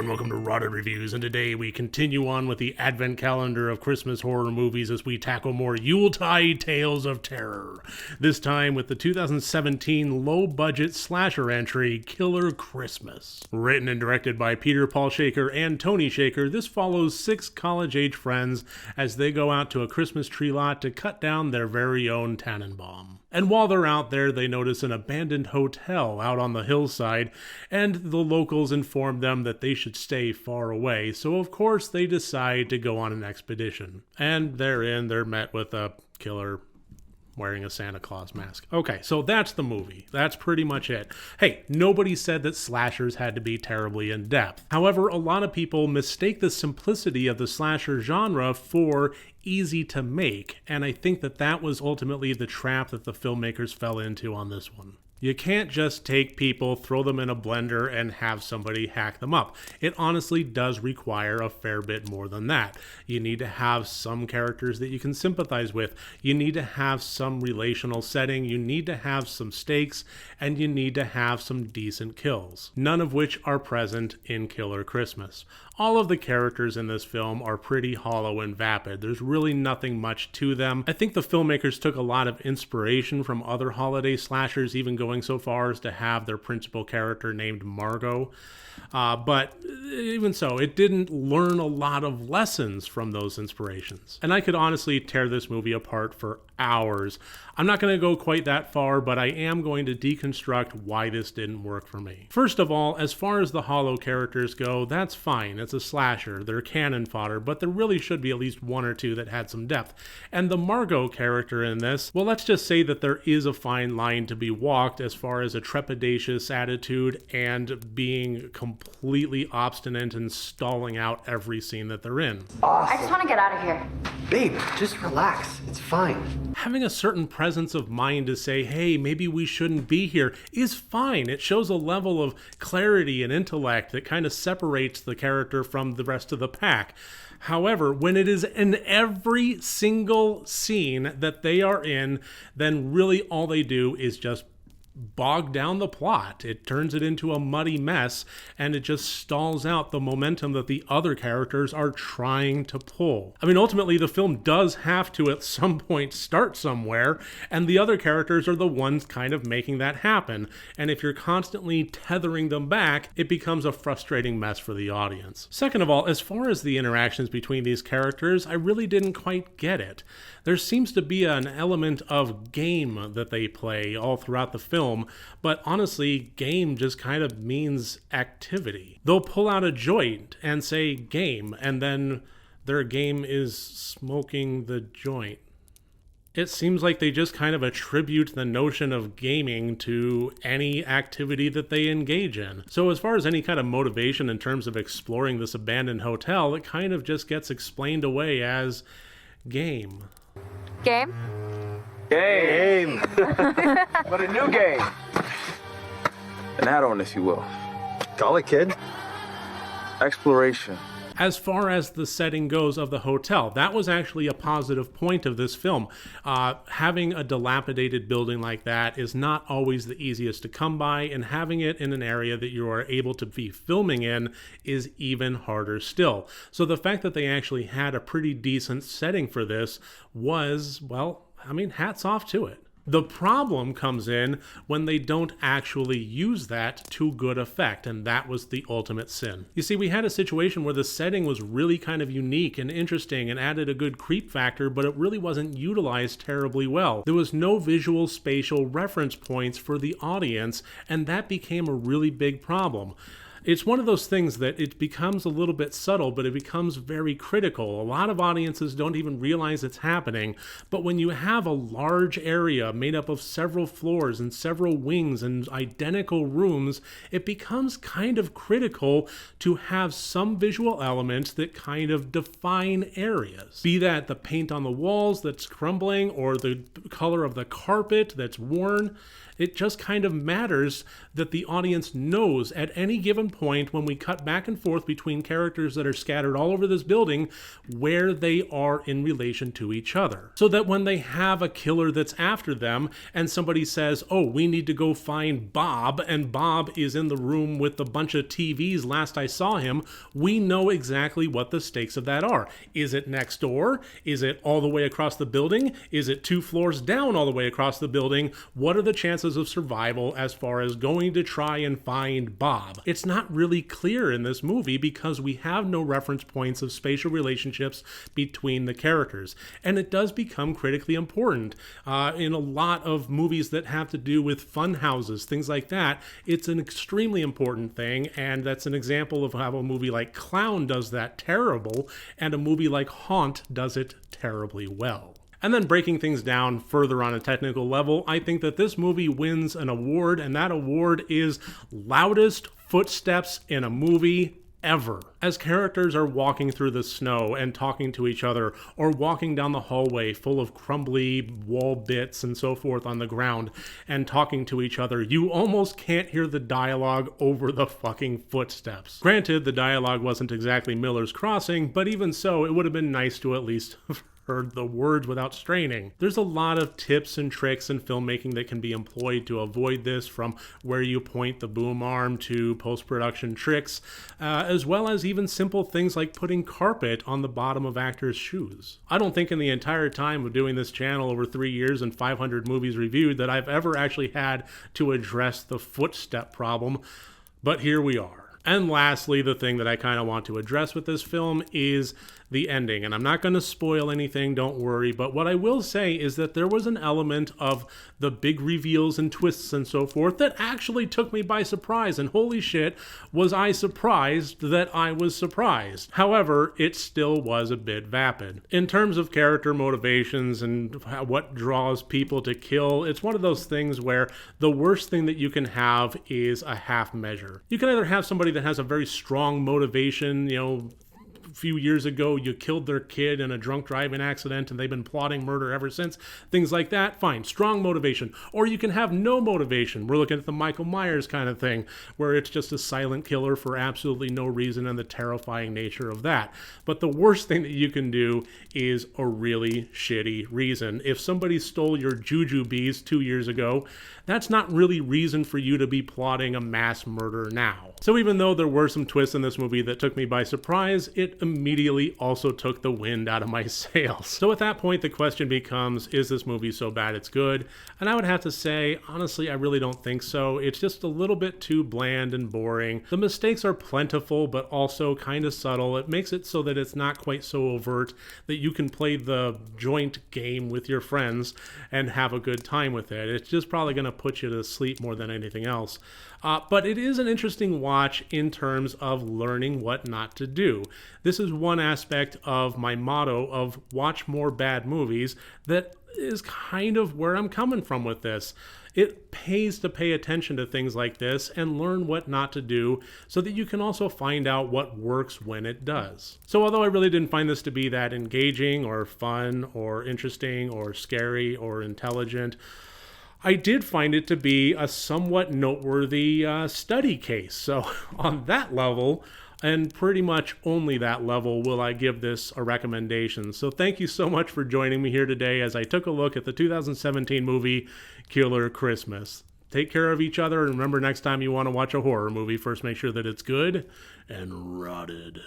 and welcome to Rotted Reviews, and today we continue on with the advent calendar of Christmas horror movies as we tackle more Yuletide tales of terror. This time with the 2017 low-budget slasher entry, Killer Christmas. Written and directed by Peter Paul Shaker and Tony Shaker, this follows 6 college-age friends as they go out to a Christmas tree lot to cut down their very own Tannenbaum. And while they're out there, they notice an abandoned hotel out on the hillside, and the locals inform them that they should stay far away, so of course they decide to go on an expedition. And they're met with a killer wearing a Santa Claus mask. Okay, so that's the movie. That's pretty much it. Hey, nobody said that slashers had to be terribly in-depth. However, a lot of people mistake the simplicity of the slasher genre for easy to make, and I think that was ultimately the trap that the filmmakers fell into on this one. You can't just take people, throw them in a blender, and have somebody hack them up. It honestly does require a fair bit more than that. You need to have some characters that you can sympathize with. You need to have some relational setting. You need to have some stakes, and you need to have some decent kills. None of which are present in Killer Christmas. All of the characters in this film are pretty hollow and vapid. There's really nothing much to them. I think the filmmakers took a lot of inspiration from other holiday slashers, even going so far as to have their principal character named Margot. But even so, it didn't learn a lot of lessons from those inspirations. And I could honestly tear this movie apart for hours. I'm not going to go quite that far, but I am going to deconstruct why this didn't work for me. First of all, as far as the hollow characters go, that's fine. It's a slasher. They're cannon fodder, but there really should be at least one or two that had some depth. And the Margot character in this, well, let's just say that there is a fine line to be walked as far as a trepidatious attitude and being completely obstinate and stalling out every scene that they're in. Awesome. I just want to get out of here. Babe, just relax. It's fine. Having a certain presence of mind to say, hey, maybe we shouldn't be here is fine. It shows a level of clarity and intellect that kind of separates the character from the rest of the pack. However, when it is in every single scene that they are in, then really all they do is just bog down the plot. It turns it into a muddy mess, and it just stalls out the momentum that the other characters are trying to pull. I mean, ultimately, the film does have to at some point start somewhere, and the other characters are the ones kind of making that happen. And if you're constantly tethering them back, it becomes a frustrating mess for the audience. Second of all, as far as the interactions between these characters, I really didn't quite get it. There seems to be an element of game that they play all throughout the film, but honestly, game just kind of means activity. They'll pull out a joint and say game, and then their game is smoking the joint. It seems like they just kind of attribute the notion of gaming to any activity that they engage in. So as far as any kind of motivation in terms of exploring this abandoned hotel, it kind of just gets explained away as game. Game? Game! But a new game. An add-on, if you will. Call it, kid. Exploration. As far as the setting goes of the hotel, that was actually a positive point of this film. Having a dilapidated building like that is not always the easiest to come by, and having it in an area that you are able to be filming in is even harder still. So the fact that they actually had a pretty decent setting for this was, well, I mean, hats off to it. The problem comes in when they don't actually use that to good effect, and that was the ultimate sin. You see, we had a situation where the setting was really kind of unique and interesting and added a good creep factor, but it really wasn't utilized terribly well. There was no visual spatial reference points for the audience, and that became a really big problem. It's one of those things that it becomes a little bit subtle, but it becomes very critical. A lot of audiences don't even realize it's happening, but when you have a large area made up of several floors and several wings and identical rooms, it becomes kind of critical to have some visual elements that kind of define areas. Be that the paint on the walls that's crumbling or the color of the carpet that's worn. It just kind of matters that the audience knows at any given pinpoint when we cut back and forth between characters that are scattered all over this building where they are in relation to each other. So that when they have a killer that's after them and somebody says, oh, we need to go find Bob, and Bob is in the room with a bunch of TVs last I saw him, we know exactly what the stakes of that are. Is it next door? Is it all the way across the building? Is it 2 floors down all the way across the building? What are the chances of survival as far as going to try and find Bob? It's not really clear in this movie because we have no reference points of spatial relationships between the characters. And it does become critically important. In a lot of movies that have to do with fun houses, things like that, it's an extremely important thing, and that's an example of how a movie like Clown does that terrible, and a movie like Haunt does it terribly well. And then breaking things down further on a technical level, I think that this movie wins an award, and that award is Loudest Footsteps in a Movie Ever. As characters are walking through the snow and talking to each other, or walking down the hallway full of crumbly wall bits and so forth on the ground and talking to each other, you almost can't hear the dialogue over the fucking footsteps. Granted, the dialogue wasn't exactly Miller's Crossing, but even so, it would have been nice to at least heard the words without straining. There's a lot of tips and tricks in filmmaking that can be employed to avoid this, from where you point the boom arm to post-production tricks, as well as even simple things like putting carpet on the bottom of actors' shoes. I don't think in the entire time of doing this channel, over 3 years and 500 movies reviewed, that I've ever actually had to address the footstep problem, but here we are. And lastly, the thing that I kind of want to address with this film is the ending. And I'm not going to spoil anything, don't worry, but what I will say is that there was an element of the big reveals and twists and so forth that actually took me by surprise, and holy shit, was I surprised that I was surprised. However, it still was a bit vapid. In terms of character motivations and what draws people to kill, it's one of those things where the worst thing that you can have is a half measure. You can either have somebody that has a very strong motivation, a few years ago you killed their kid in a drunk driving accident and they've been plotting murder ever since, things like that, fine, strong motivation. Or you can have no motivation. We're looking at the Michael Myers kind of thing, where it's just a silent killer for absolutely no reason and the terrifying nature of that. But the worst thing that you can do is a really shitty reason. If somebody stole your jujubes 2 years ago, that's not really reason for you to be plotting a mass murder now. So even though there were some twists in this movie that took me by surprise, it immediately also took the wind out of my sails. So at that point, the question becomes, is this movie so bad it's good? And I would have to say, honestly, I really don't think so. It's just a little bit too bland and boring. The mistakes are plentiful, but also kind of subtle. It makes it so that it's not quite so overt that you can play the joint game with your friends and have a good time with it. It's just probably going to put you to sleep more than anything else. But it is an interesting watch in terms of learning what not to do. This is one aspect of my motto of watch more bad movies that is kind of where I'm coming from with this. It pays to pay attention to things like this and learn what not to do so that you can also find out what works when it does. So although I really didn't find this to be that engaging or fun or interesting or scary or intelligent, I did find it to be a somewhat noteworthy study case. So on that level, and pretty much only that level, will I give this a recommendation. So thank you so much for joining me here today as I took a look at the 2017 movie Killer Christmas. Take care of each other, and remember, next time you want to watch a horror movie, first make sure that it's good and rotted.